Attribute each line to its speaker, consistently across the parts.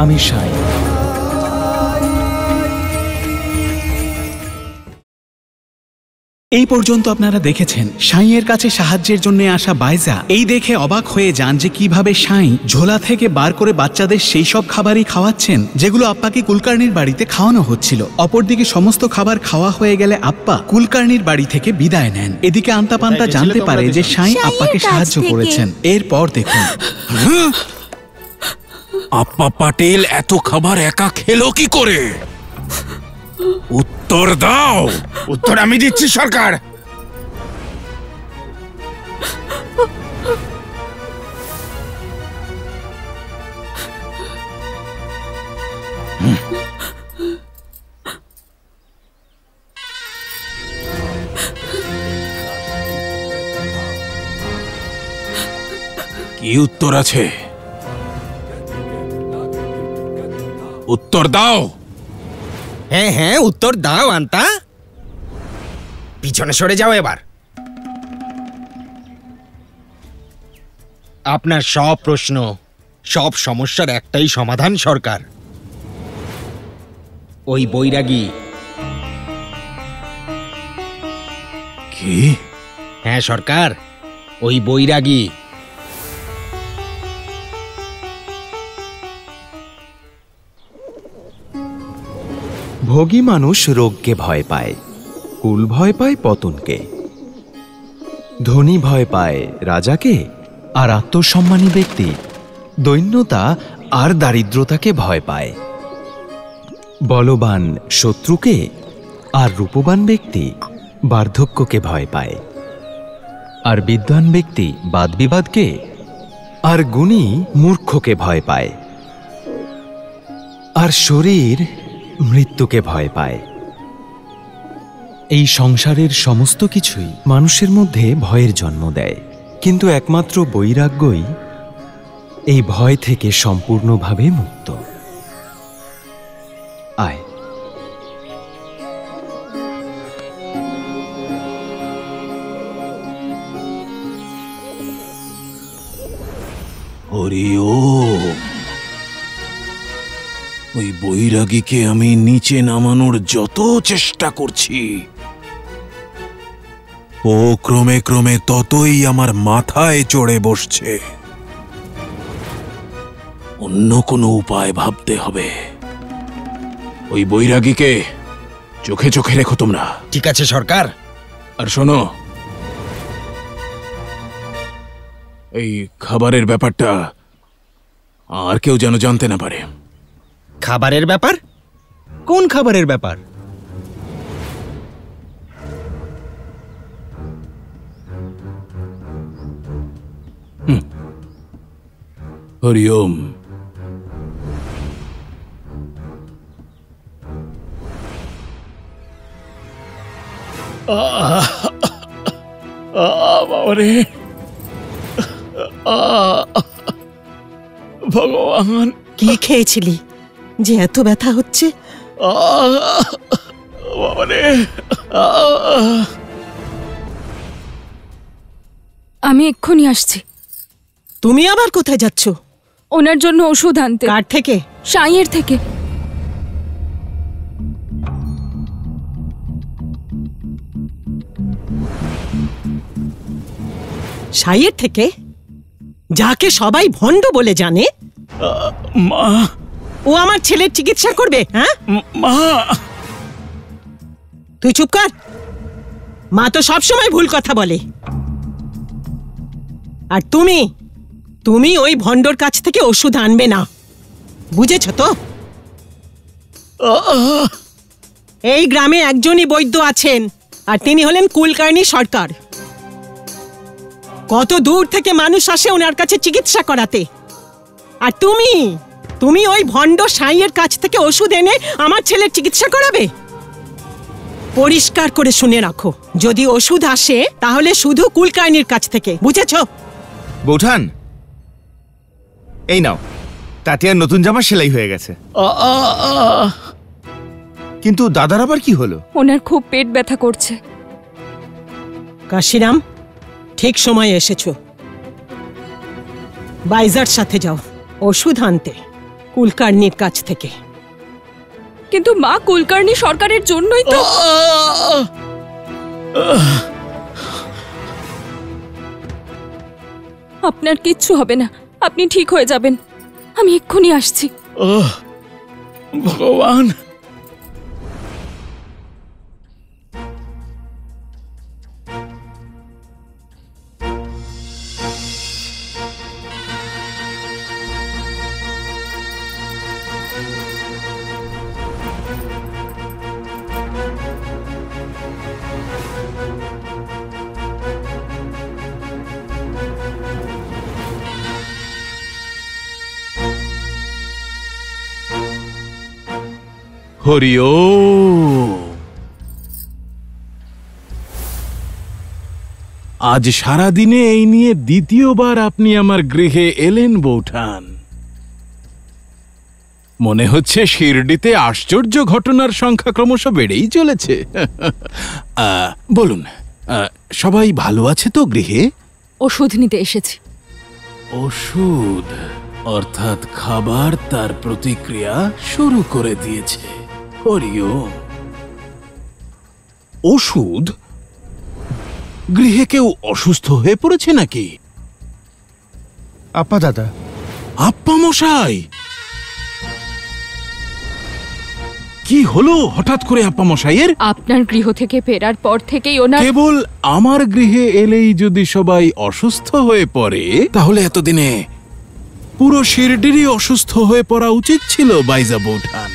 Speaker 1: আমি সাই। এই পর্যন্ত আপনারা দেখেছেন সাইয়ের কাছে সাহায্যের জন্য আসা বাইজা এই দেখে অবাক হয়ে যান যে কিভাবে সাই ঝোলা থেকে বার করে বাচ্চাদের সেই সব খাবারই খাওয়াচ্ছেন যেগুলো আপ্পাকে কুলকার্নির বাড়িতে খাওয়ানো হচ্ছিল। অপরদিকে সমস্ত খাবার খাওয়া হয়ে গেলে আপ্পা কুলকার্নির বাড়ি থেকে বিদায় নেন। এদিকে আন্তাপান্তা জানতে পারে যে সাই আপ্পাকে সাহায্য করেছেন। এরপর দেখুন
Speaker 2: আপ্পা পাটেল এত খাবার একা খেলো কি করে? উত্তর দাও।
Speaker 3: উত্তর আমি দিচ্ছি সরকার।
Speaker 2: কি উত্তর আছে? উত্তর দাও।
Speaker 3: হ্যাঁ হ্যাঁ উত্তর দাও আন্তা। পিছনে সরে যাও এবার। আপনার সব প্রশ্ন, সব সমস্যার একটাই সমাধান সরকার। ওই বৈরাগী।
Speaker 2: কি?
Speaker 3: হ্যাঁ সরকার, ওই বৈরাগী।
Speaker 4: ভোগী মানুষ রোগকে ভয় পায়, কুল ভয় পায় পতনকে, ধনী ভয় পায় রাজাকে, আর আত্মসম্মানী ব্যক্তি দৈন্যতা আর দারিদ্রতাকে ভয় পায়। বলবান শত্রুকে আর রূপবান ব্যক্তি বার্ধক্যকে ভয় পায়, আর বিদ্বান ব্যক্তি বাদবিবাদকে আর গুণী মূর্খকে ভয় পায়, আর শরীর মৃত্যুকে ভয় পায়। এই সংসারের সমস্ত কিছুই মানুষের মধ্যে ভয়ের জন্ম দেয়, কিন্তু একমাত্র বৈরাগ্যই এই ভয় থেকে সম্পূর্ণভাবে মুক্ত। আয়।
Speaker 2: হরি ওম। ওই বৈরাগীকে আমি নিচে নামানোর যত চেষ্টা করছি ও ক্রমে ক্রমে ততই আমার মাথায় চড়ে বসছে। অন্য কোনো উপায় ভাবতে হবে। ওই বৈরাগীকে চোখে চোখে রেখো তোমরা।
Speaker 3: ঠিক আছে সরকার।
Speaker 2: আর শোনো, এই খাবারের ব্যাপারটা আর কেউ যেন জানতে না পারে।
Speaker 3: খাবারের ব্যাপার? কোন খাবারের ব্যাপার?
Speaker 2: হরি ওম। বাবারে, ভগবান।
Speaker 5: কি খেয়েছিলি যে এত ব্যথা হচ্ছে?
Speaker 2: বাবারে।
Speaker 6: আমি এক্ষুনি আসছি।
Speaker 5: তুমি আবার কোথায় যাচ্ছ?
Speaker 6: ওনার জন্য ওষুধ আনতে।
Speaker 5: কার থেকে?
Speaker 6: সাইয়ের থেকে।
Speaker 5: সাইয়ের থেকে? যাকে সবাই ভণ্ড বলে জানে?
Speaker 2: মা।
Speaker 5: ও আমার ছেলের চিকিৎসা করবে? হ্যাঁ
Speaker 2: মা।
Speaker 5: তুই চুপ কর। মা তো সবসময় ভুল কথা বলে। আর তুমি ওই ভণ্ডর কাছ থেকে ওষুধ আনবে না, বুঝেছ তো? এই গ্রামে একজনই বৈদ্য আছেন, আর তিনি হলেন কুলকার্নি সরকার। কত দূর থেকে মানুষ আসে ওনার কাছে চিকিৎসা করাতে, আর তুমি ওই ভণ্ড সাইয়ের কাছ থেকে ওষুধ এনে আমার ছেলের চিকিৎসা করাবে? পরিষ্কার করে শুনে রাখো, যদি ওষুধ আসে তাহলে শুধু কুলকার্নির কাছ থেকে, বুঝেছো?
Speaker 7: বৌঠান, এই নাও, তাতিয়ার নতুন জামা সেলাই হয়ে গেছে। কিন্তু দাদার আবার কি হলো?
Speaker 6: ওনার খুব পেট ব্যথা করছে।
Speaker 5: কাশিরাম, ঠিক সময়ে এসেছো। বাইজার সাথে যাও ওষুধ আনতে। কুলকার্নির কাছ থেকে।
Speaker 6: কিন্তু মা, কুলকার্নি সরকারের জন্যই তো। আপনার কিচ্ছু হবে না, আপনি ঠিক হয়ে যাবেন। আমি এক্ষুনি আসছি।
Speaker 1: ভগবান,
Speaker 2: হরি ওম। আজ সারাদিনে এই নিয়ে দ্বিতীয়বার আপনি আমার গৃহে এলেন বৌঠান। মনে হচ্ছে শিরডিতে আশ্চর্য ঘটনার সংখ্যা ক্রমশ বেড়েই চলেছে। বলুন, সবাই ভালো আছে তো গৃহে?
Speaker 6: ওষুধ নিতে এসেছি।
Speaker 2: ওষুধ অর্থাৎ খাবার তার প্রতিক্রিয়া শুরু করে দিয়েছে। হরি ওম। ওষুধ? গৃহে কেউ অসুস্থ হয়ে পড়েছে নাকি?
Speaker 7: আপা দাদা।
Speaker 2: আপ্পা মশাই, কি হলো হঠাৎ করে আপ্পা মশাইয়ের?
Speaker 6: আপনার গৃহ থেকে ফেরার পর থেকেই ওনার।
Speaker 2: কেবল আমার গৃহে এলেই যদি সবাই অসুস্থ হয়ে পড়ে, তাহলে এতদিনে পুরো শিরডিরই অসুস্থ হয়ে পড়া উচিত ছিল বাইজা বৌঠান।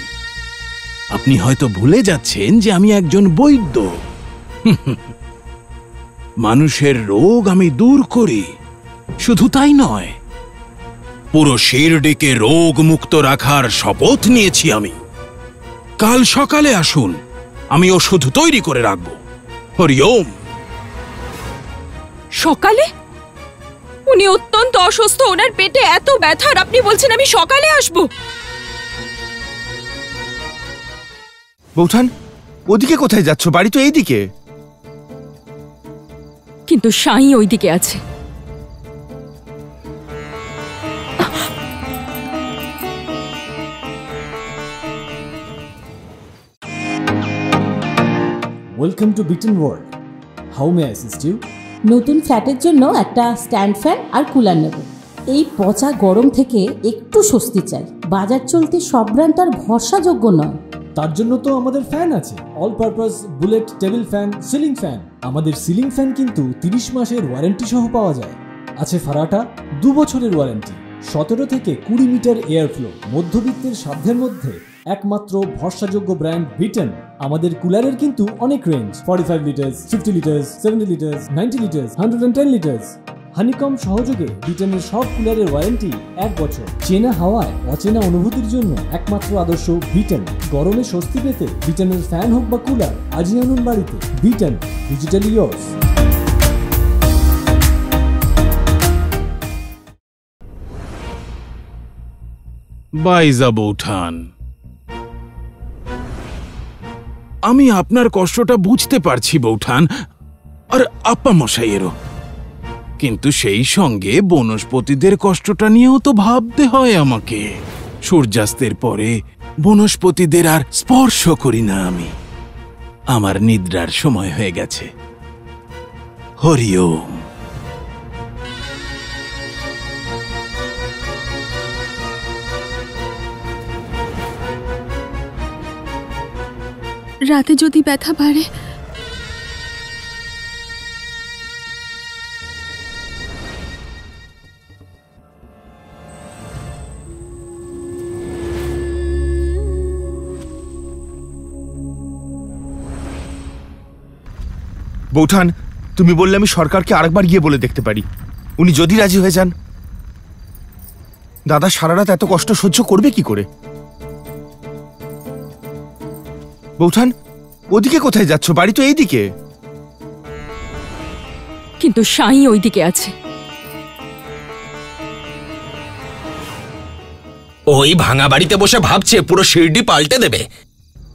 Speaker 2: আপনি হয়তো ভুলে যাচ্ছেন যে আমি একজন বৈদ্য। মানুষের রোগ আমি দূর করি, শুধু তাই নয়, পুরো শিরডিকে রোগ মুক্ত রাখার শপথ নিয়েছি আমি। কাল সকালে আসুন, আমি ওষুধ তৈরি করে রাখবো। হরি ওম।
Speaker 6: সকালে? উনি অত্যন্ত অসুস্থ, ওনার পেটে এত ব্যথা, আর আপনি বলছেন আমি সকালে আসবো?
Speaker 7: বৌঠান, ওদিকে কোথায় যাচ্ছ? বাড়ি তো এইদিকে।
Speaker 6: কিন্তু সাই ওইদিকে আছে।
Speaker 8: Welcome to Biten world. How may I assist you?
Speaker 9: নতুন ফ্ল্যাটের জন্য একটা স্ট্যান্ড ফ্যান আর কুলার নেব। এই পচা গরম থেকে একটু স্বস্তি চাই। বাজার চলতে সব ব্র্যান্ড তো আর ভরসাযোগ্য নয়।
Speaker 8: তার জন্য তো আমাদের ফ্যান আছে, all purpose bullet table fan, ceiling fan. আমাদের সিলিং ফ্যান কিন্তু 30 মাসের ওয়ারেন্টি সহ পাওয়া যায়। আছে ফারাটা 2 বছরের ওয়ারেন্টি, 17 থেকে 20 মিটার এয়ার ফ্লো। মধ্যবিত্তের সাধ্যের মধ্যে একমাত্র ভরসাযোগ্য ব্র্যান্ড বিটেন। আমাদের কুলারের কিন্তু অনেক range, 45 litres, 50 litres, 70 litres, 90 litres, 110 litres. Honeycomb সহযোগে বিটেনের সব কুলারের ওয়ারেন্টি 1 বছর। চেনা হাওয়ায় অচেনা অনুভূতির জন্য একমাত্র আদর্শ বিটেন। গরমে স্বস্তি পেতে বিটেনের ফ্যান হোক বা কুলার, আজই আনুন বাড়িতে। বিটেন, ডিজিটালি ইয়োর্স।
Speaker 2: বাইজা বৌঠান, আমি আপনার কষ্টটা বুঝতে পারছি বৌঠান, আর আপ্পা মশাইয়েরও। কিন্তু সেই সঙ্গে বনস্পতিদের কষ্টটা নিয়েও তো ভাবতে হয় আমাকে। সূর্যাস্তের পরে বনস্পতিদের আর স্পর্শ করি না আমি। আমার নিদ্রার সময় হয়ে গেছে। হরি ওম।
Speaker 6: রাতে যদি ব্যথা বাড়ে,
Speaker 7: বৌঠান, তুমি বললে আমি সরকারকে আরেকবার গিয়ে বলে দেখতে পারি। উনি যদি রাজি হয়ে যান। দাদা সারা রাত এত কষ্ট সহ্য করবে কি করে? বৌঠান, ওদিকে কোথায় যাচ্ছ? বাড়ি তো এইদিকে।
Speaker 6: কিন্তু সাই ওইদিকে আছে।
Speaker 3: ওই ভাঙা বাড়িতে বসে ভাবছে পুরো শিরডি পাল্টে দেবে,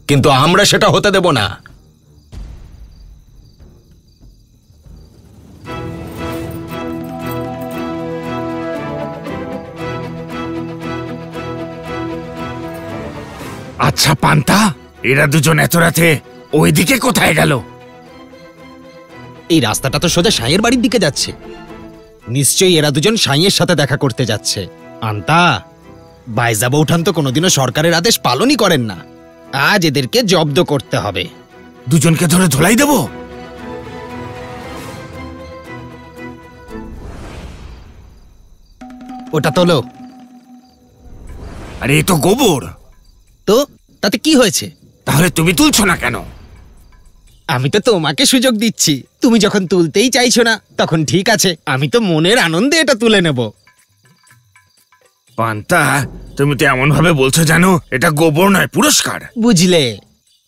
Speaker 3: কিন্তু আমরা সেটা হতে দেব না।
Speaker 7: আচ্ছা পান্তা, এরা দুজন এত রাতে ওইদিকে কোথায় গেল?
Speaker 3: এই রাস্তাটা তো সোজা সাঁইয়ের বাড়ির দিকে যাচ্ছে। নিশ্চয়ই এরা দুজন সাঁইয়ের সাথে দেখা করতে যাচ্ছে। পান্তা, বাইজা বৌঠান তো কোনোদিনও সরকারের আদেশ পালনই করেন না। আজ এদেরকে জব্দ করতে হবে।
Speaker 7: দুজনকে ধরে ধোলাই দেব?
Speaker 3: ওটা তোলো।
Speaker 7: আরে এ তো গোবর।
Speaker 3: তো তাতে কি হয়েছে?
Speaker 7: তাহলে তুমি তুলছো না কেন?
Speaker 3: আমি তো তোমাকে সুযোগ দিচ্ছি। তুমি যখন তুলতেই চাইছো না, তখন ঠিক আছে, আমি তো মনের আনন্দে এটা তুলে নেব।
Speaker 7: পান্তা, তুমি তো এমন ভাবে বলছো জানো এটা গোবর নয়, পুরস্কার।
Speaker 3: বুঝলে,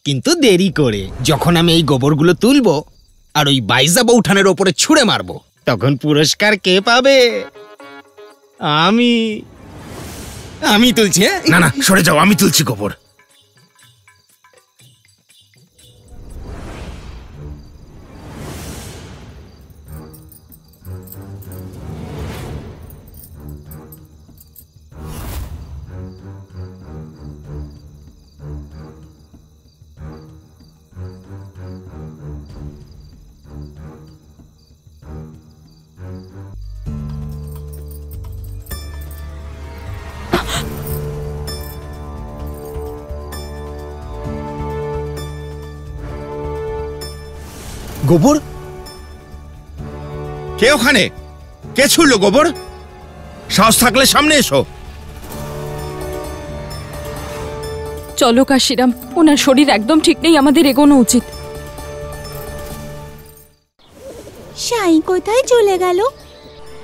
Speaker 3: কিন্তু দেরি করে। যখন আমি এই গোবরগুলো তুলবো আর ওই বাইজা বৌঠানের ওপরে ছুঁড়ে মারবো, তখন পুরস্কার কে পাবে? আমি তুলছি।
Speaker 7: না না, সরে যাও, আমি তুলছি গোবর।
Speaker 3: গোবর?
Speaker 7: কে ওখানে? কে ছুড়লো গোবর? সাহস থাকলে সামনে এসো।
Speaker 6: চলো কাশিরাম, ওনার শরীর একদম ঠিক নেই, আমাদের এগোনো উচিত।
Speaker 10: সাই কোথায় চলে গেল?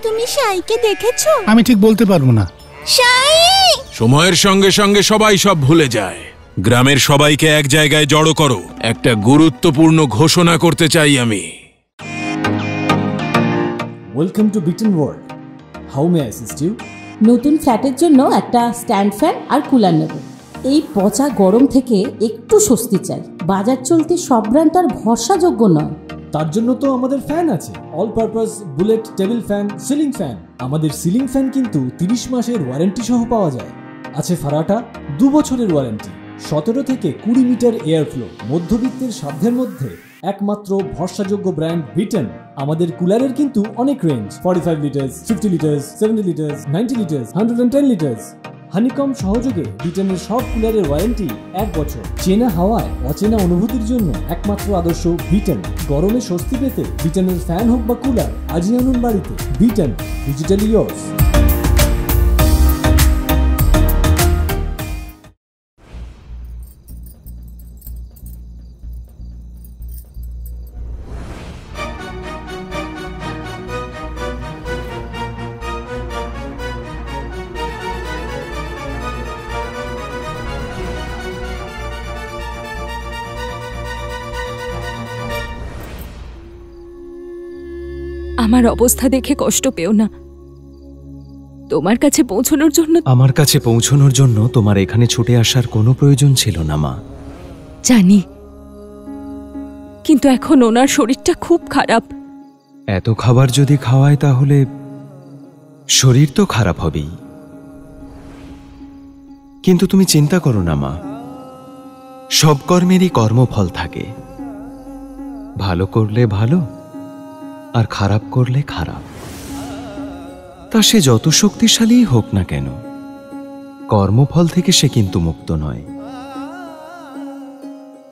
Speaker 10: তুমি সাইকে দেখেছো?
Speaker 11: আমি ঠিক বলতে পারবো না।
Speaker 10: সাই!
Speaker 2: সময়ের সঙ্গে সঙ্গে সবাই সব ভুলে যায়। গ্রামের সবাইকে এক জায়গায় জড়ো করো, একটা গুরুত্বপূর্ণ ঘোষণা করতে চাই আমি।
Speaker 8: Welcome to Biten world. How may I assist you?
Speaker 9: নতুন ফ্ল্যাটের জন্য একটা স্ট্যান্ড ফ্যান আর কুলার নেব। এই পচা গরম থেকে একটু স্বস্তি চাই। বাজার চলতে সব ব্র্যান্ড আর ভরসাযোগ্য নয়।
Speaker 8: তার জন্য তো আমাদের ফ্যান আছে, all purpose bullet table fan, ceiling fan. আমাদের সিলিং ফ্যান কিন্তু 30 মাসের ওয়ারেন্টি সহ পাওয়া যায়। আছে ফারাটা 2 বছরের ওয়ারেন্টি, 17 থেকে 20 মিটার এয়ার ফ্লো, মধ্যবিত্তের সাধ্যের মধ্যে একমাত্র ভরসাযোগ্য ব্র্যান্ড বিটেন। আমাদের কুলারের কিন্তু অনেক range, 45 litres, 50 litres, 70 litres, 90 litres, 110 litres. Honeycomb সহযোগে বিটেনের সব কুলারের ওয়ারেন্টি 1 বছর। চেনা হাওয়ায় অচেনা অনুভূতির জন্য একমাত্র আদর্শ বিটেন। গরমে স্বস্তি পেতে বিটেনের ফ্যান হোক বা কুলার, আজই আনুন বাড়িতে। বিটেন, ডিজিটালি ইয়োর্স।
Speaker 6: আমার অবস্থা দেখে কষ্ট পেও না। তোমার কাছে পৌঁছানোর জন্য
Speaker 4: আমার কাছে পৌঁছানোর জন্য তোমার এখানে ছুটে আসার কোনো প্রয়োজন ছিল না মা।
Speaker 6: জানি, কিন্তু এখন ওনার শরীরটা খুব খারাপ।
Speaker 4: এত খাবার যদি খাওয়ায় তাহলে শরীর তো খারাপ হবেই। কিন্তু তুমি চিন্তা করো না মা, সব কর্মেরই কর্মফল থাকে। ভালো করলে ভালো, আর খারাপ করলে খারাপ। তা সে যত শক্তিশালী হোক না কেন, কর্মফল থেকে সে কিন্তু মুক্ত নয়।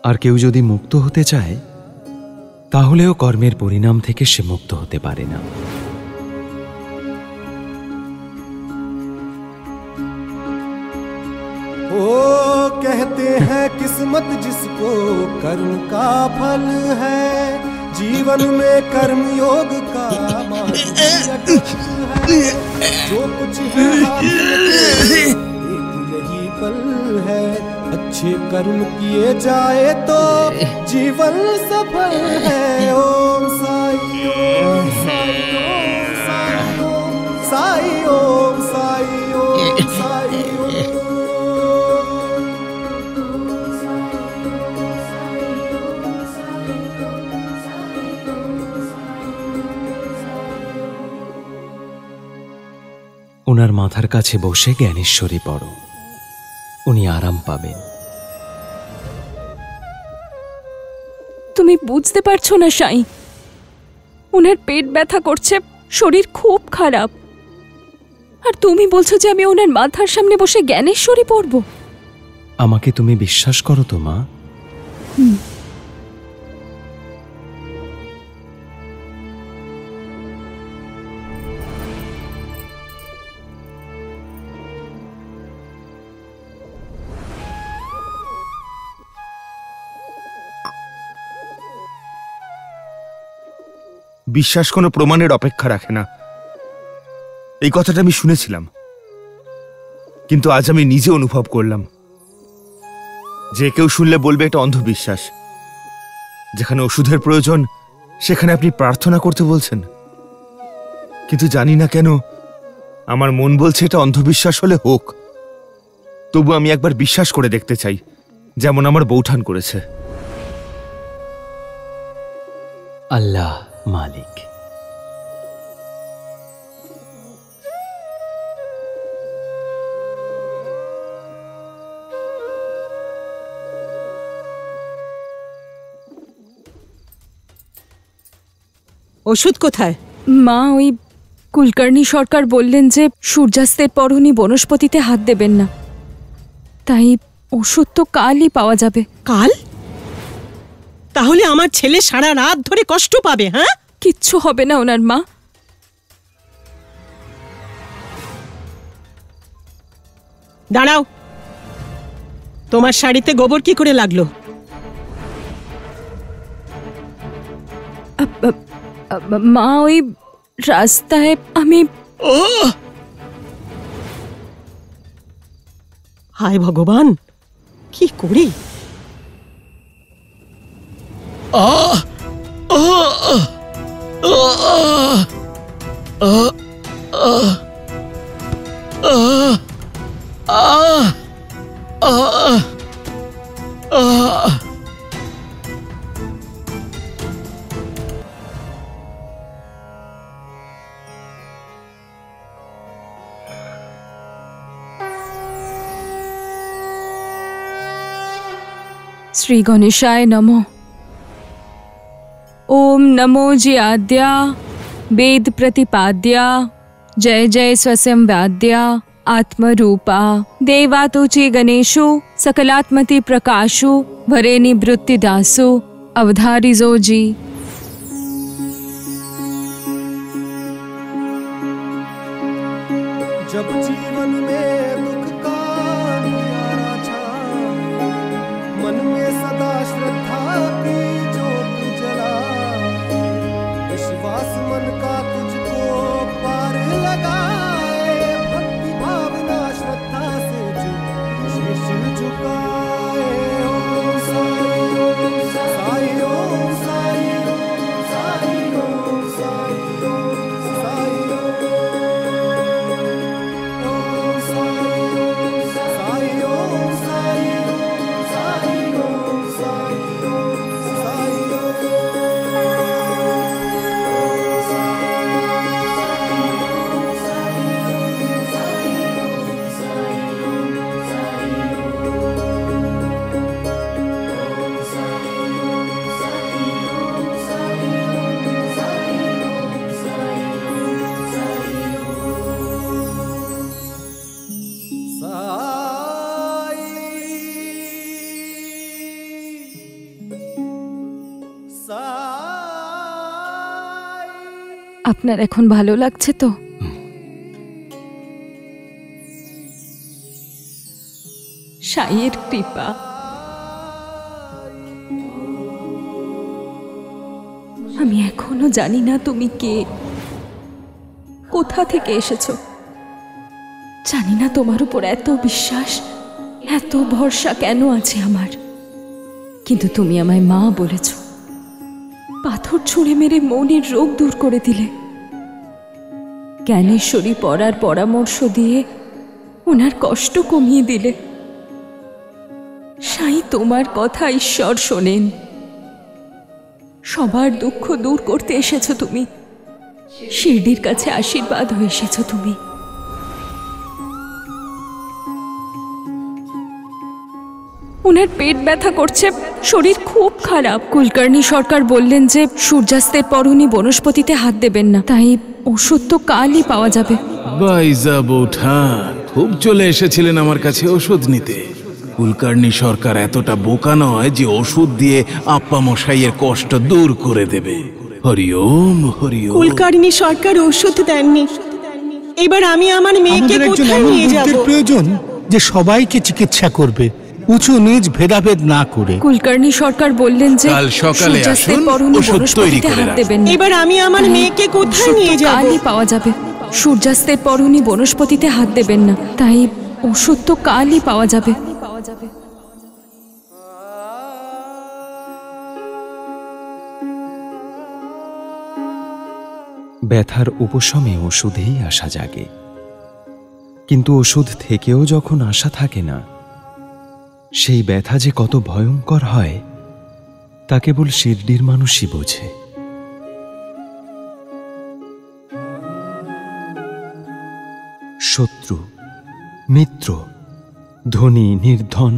Speaker 4: আর কেউ যদি মুক্ত হতে চায়, তাহলেও কর্মের পরিণাম থেকে সে মুক্ত হতে পারে না।
Speaker 12: ओ कहते हैं किस्मत जिसको कर्म का फल है, जीवन में कर्म योग का जो कुछ है एक यही पल है। अच्छे कर्म किए जाए तो जीवन सफल है। ओम साई ओम साई ओम साई ओम साई ओम साई ओम साई ओम।
Speaker 4: ওনার মাথার কাছে বসে জ্ঞানেশ্বরী পড়ো, উনি আরাম পাবেন।
Speaker 6: তুমি বুঝতে পারছো না সাই, ওনার পেট ব্যথা করছে, শরীর খুব খারাপ, আর তুমি বলছো যে আমি ওনার মাথার সামনে বসে জ্ঞানেশ্বরী পড়ব।
Speaker 4: আমাকে তুমি বিশ্বাস করো তো মা?
Speaker 7: বিশ্বাস কোনো প্রমাণের অপেক্ষা রাখে না, এই কথাটা আমি শুনেছিলাম, কিন্তু আজ আমি নিজে অনুভব করলাম যে কেউ শুনলে বলবে এটা অন্ধবিশ্বাস। যেখানে ওষুধের প্রয়োজন সেখানে আপনি প্রার্থনা করতে বলছেন, কিন্তু জানি না কেন আমার মন বলছে এটা অন্ধবিশ্বাস হলে হোক, তবু আমি একবার বিশ্বাস করে দেখতে চাই, যেমন আমার বৌঠান করেছে।
Speaker 4: আল্লাহ মালিক।
Speaker 5: ওষুধ কোথায়?
Speaker 6: মা, ওই কুলকার্ণী সরকার বললেন যে সূর্যাস্তের পর উনি বনস্পতিতে হাত দেবেন না, তাই ওষুধ তো কালই পাওয়া যাবে।
Speaker 5: কাল? তাহলে আমার ছেলে সারা রাত ধরে কষ্ট পাবে। হ্যাঁ,
Speaker 6: কিচ্ছু হবে না ওনার মা।
Speaker 5: দাঁড়াও, তোমার শাড়িতে গোবর কি করে লাগলো?
Speaker 6: মা, ওই রাস্তায় আমি।
Speaker 5: হায় ভগবান, কি করি?
Speaker 6: श्री गणेशाय नमो। ओम नमो जी आद्या वेद प्रतिपाद्या जय जय स्वयं वाद्या आत्मरूपा देवातुची गणेशु सकलात्मति प्रकाशु भरे निवृत्ति दासु अवधारिजो जी।
Speaker 12: जब जीवन में दुख का अंधियारा छाए, मन में सदा श्रद्धा की ज्योति जलाए, विश्वास मन का तुझको पार लगाए, भक्ति भावना श्रद्धा से जो शीश झुकाए। ओम साई ओम साई ओम साई ओम साई ओम साई ओम साई
Speaker 6: আপনার এখন ভালো লাগছে তো? সাইয়ের কৃপা। আমি এখনো জানি না তুমি কে, কোথা থেকে এসেছো। জানি না তোমার উপর এত বিশ্বাস, এত ভরসা কেন আছে আমার, কিন্তু তুমি আমায় মা বলেছ, পাথর ছুঁড়ে মেরে মনের রোগ দূর করে দিলে, জ্ঞানেশ্বরী পড়ার পরামর্শ দিয়ে ওনার কষ্ট কমিয়ে দিলে। সাই, তোমার কথা ঈশ্বর শোনেন। সবার দুঃখ দূর করতে এসেছো তুমি, শিরডির কাছে আশীর্বাদ হয়ে এসেছো তুমি। ওনার পেট ব্যথা করছে, শরীর খুব খারাপ। কুলকার্নি সরকার বললেন যে সূর্যাস্তের পর উনি বনস্পতিতে হাত দেবেন না, তাই ওষুধ তো কালই পাওয়া যাবে।
Speaker 2: বাইজা বৌঠান খুব চলে এসেছিলেন আমার কাছে ওষুধ নিতে। কুলকার্নি সরকার এতটা বোকা নয় যে ওষুধ দিয়ে আপ্পা মশাইয়ের কষ্ট দূর করে দেবে। হরিওম হরিওম।
Speaker 5: কুলকার্নি সরকার ওষুধ দেননি, এবার আমি আমার মেয়েকে কোথায় নিয়ে যাব?
Speaker 11: প্রয়োজন যে সবাইকে চিকিৎসা করবে, উঁচু নিচ ভেদাভেদ না করে।
Speaker 6: কুলকার্নি সরকার বললেন যে
Speaker 2: কাল সকালে
Speaker 6: সূর্যাস্তের
Speaker 2: আসুন,
Speaker 6: পর উনি
Speaker 2: ওষুধ তৈরি
Speaker 6: বনস্পতিতে
Speaker 2: করে
Speaker 6: হাত
Speaker 2: রাখুন।
Speaker 6: দেবেন না।
Speaker 5: এবার আমি আমার মেয়েকে কোথায় নিয়ে যাব?
Speaker 6: কালই পাওয়া যাবে। সূর্যাস্তের পর উনি বনস্পতিতে হাত দেবেন না, তাই ওষুধ তো কালই পাওয়া যাবে।
Speaker 4: ব্যথার উপশমে ওষুধেই আশা জাগে, কিন্তু ওষুধ থেকেও যখন আশা থাকে না, সেই ব্যথা যে কত ভয়ঙ্কর হয় তা কেবল শিরডির মানুষই বোঝে। শত্রু, মিত্র, ধনী, নির্ধন,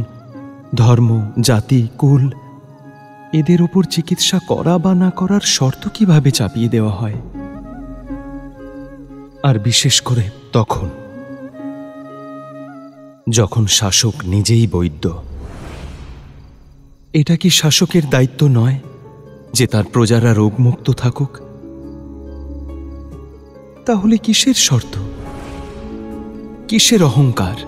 Speaker 4: ধর্ম, জাতি, কুল, এদের ওপর চিকিৎসা করা বা না করার শর্ত কিভাবে চাপিয়ে দেওয়া হয়, আর বিশেষ করে তখন যখন শাসক নিজেই বৈদ্য। এটা কি শাসকের দায়িত্ব নয় যে তার প্রজারা রোগমুক্ত থাকুক? তাহলে কিসের শর্ত, কিসের অহংকার?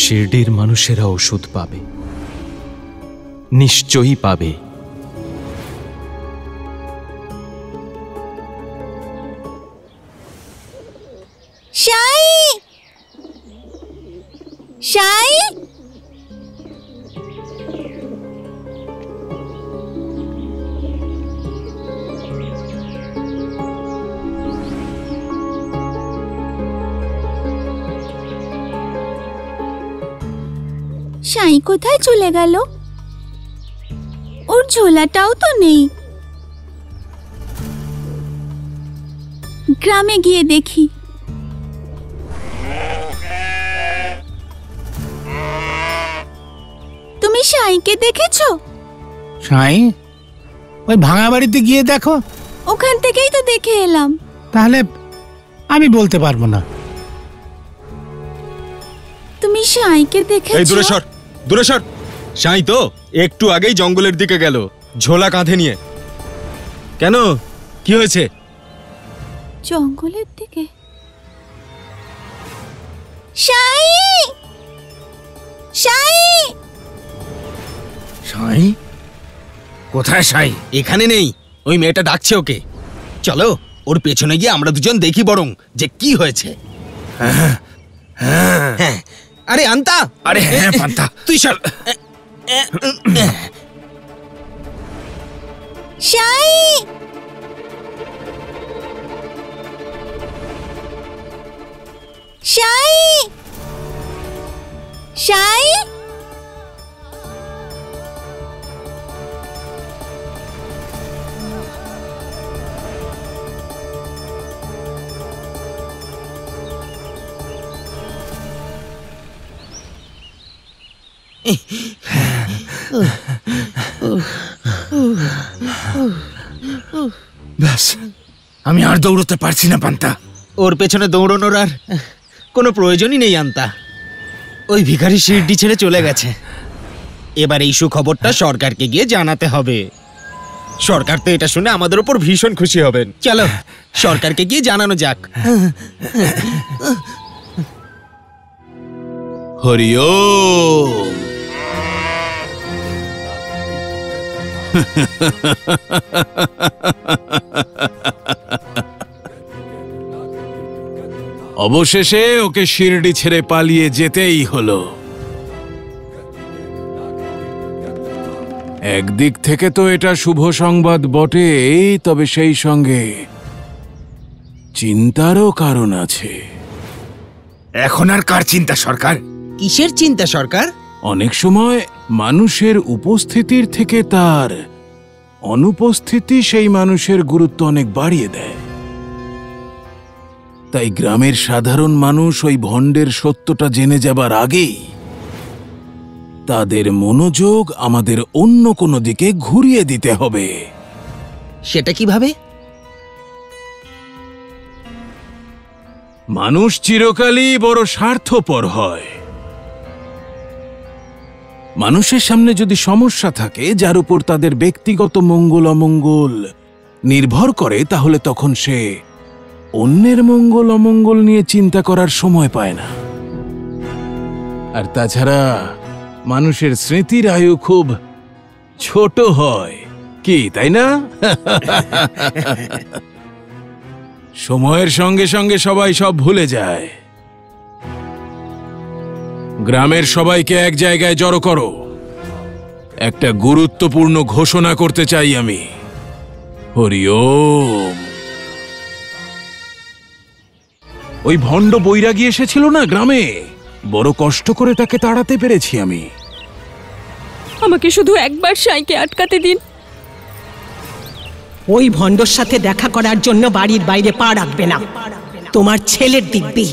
Speaker 4: শিরডির মানুষেরা ওষুধ পাবে, নিশ্চয়ই পাবে।
Speaker 10: সাই, সাই, সাই কোথায় চলে গেল? ওর ঝোলাটাও তো নেই। গ্রামে গিয়ে দেখি। তুমি সাইকে দেখেছো?
Speaker 11: সাই, ওই ভাঙা বাড়িতে গিয়ে দেখো।
Speaker 10: ওখান থেকেই তো দেখে এলাম।
Speaker 11: তাহলে আমি বলতে পারবো না।
Speaker 10: তুমি সাইকে দেখেছো?
Speaker 3: এই দূরে সর, দূরে সর। সাই তো একটু আগেই জঙ্গলের দিকে গেল, ঝোলা কাঁধে নিয়ে। কেন, কি হয়েছে?
Speaker 10: জঙ্গলের দিকে? সাই, সাই,
Speaker 11: সাই কোথায়? সাই
Speaker 3: এখানে নেই, ওই মেয়েটা ডাকছে ওকে। চলো ওর পেছনে গিয়ে আমরা দুজন দেখি বরং যে কি হয়েছে। হ্যাঁ, আরে আন্তা,
Speaker 11: আরে হ্যাঁ পান্তা,
Speaker 3: তুই সর।
Speaker 10: সাই, সাই, সাই,
Speaker 11: ব্যাস, আমি আর দৌড়তে পারছি না পান্তা।
Speaker 3: ওর পেছনে দৌড়ানোর আর কোনো প্রয়োজনই নেই আন্তা। ওই ভিখারি শিরডি ছেড়ে চলে গেছে। এবার এই সুখবরটা সরকারকে গিয়ে জানাতে হবে। সরকার তো এটা শুনে আমাদের উপর ভীষণ খুশি হবেন। চলো সরকারকে গিয়ে জানানো যাক।
Speaker 2: হরিওম। অবশেষে ওকে শিরডি ছেড়ে পালিয়ে যেতেই হলো। একদিক থেকে তো এটা শুভ সংবাদ বটেই, তবে সেই সঙ্গে চিন্তারও কারণ আছে।
Speaker 7: এখন আর কার চিন্তা সরকার?
Speaker 3: কিসের চিন্তা সরকার?
Speaker 2: অনেক সময় মানুষের উপস্থিতির থেকে তার অনুপস্থিতি সেই মানুষের গুরুত্ব অনেক বাড়িয়ে দেয়। তাই গ্রামের সাধারণ মানুষ ওই ভণ্ডের সত্যটা জেনে যাবার আগেই তাদের মনোযোগ আমাদের অন্য কোনো দিকে ঘুরিয়ে দিতে হবে।
Speaker 3: সেটা কিভাবে?
Speaker 2: মানুষ চিরকালই বড় স্বার্থপর হয়। মানুষের সামনে যদি সমস্যা থাকে যার উপর তাদের ব্যক্তিগত মঙ্গল অমঙ্গল নির্ভর করে, তাহলে তখন সে অন্যের মঙ্গল অমঙ্গল নিয়ে চিন্তা করার সময় পায় না। আর তাছাড়া মানুষের স্মৃতির আয়ু খুব ছোট হয়, কি তাই না? সময়ের সঙ্গে সঙ্গে সবাই সব ভুলে যায়। গ্রামের সবাইকে এক জায়গায় জড়ো করো। একটা গুরুত্বপূর্ণ ঘোষণা করতে চাই আমি। হরি ওম। ওই ভণ্ড বৈরাগী এসেছিল না গ্রামে, বড় কষ্ট করে তাকে তাড়াতে পেরেছি আমি।
Speaker 6: আমাকে শুধু একবার সাইকে আটকাতে দিন।
Speaker 5: ওই ভণ্ডর সাথে দেখা করার জন্য বাড়ির বাইরে পা রাখবে না। তোমার ছেলের দিব্যি।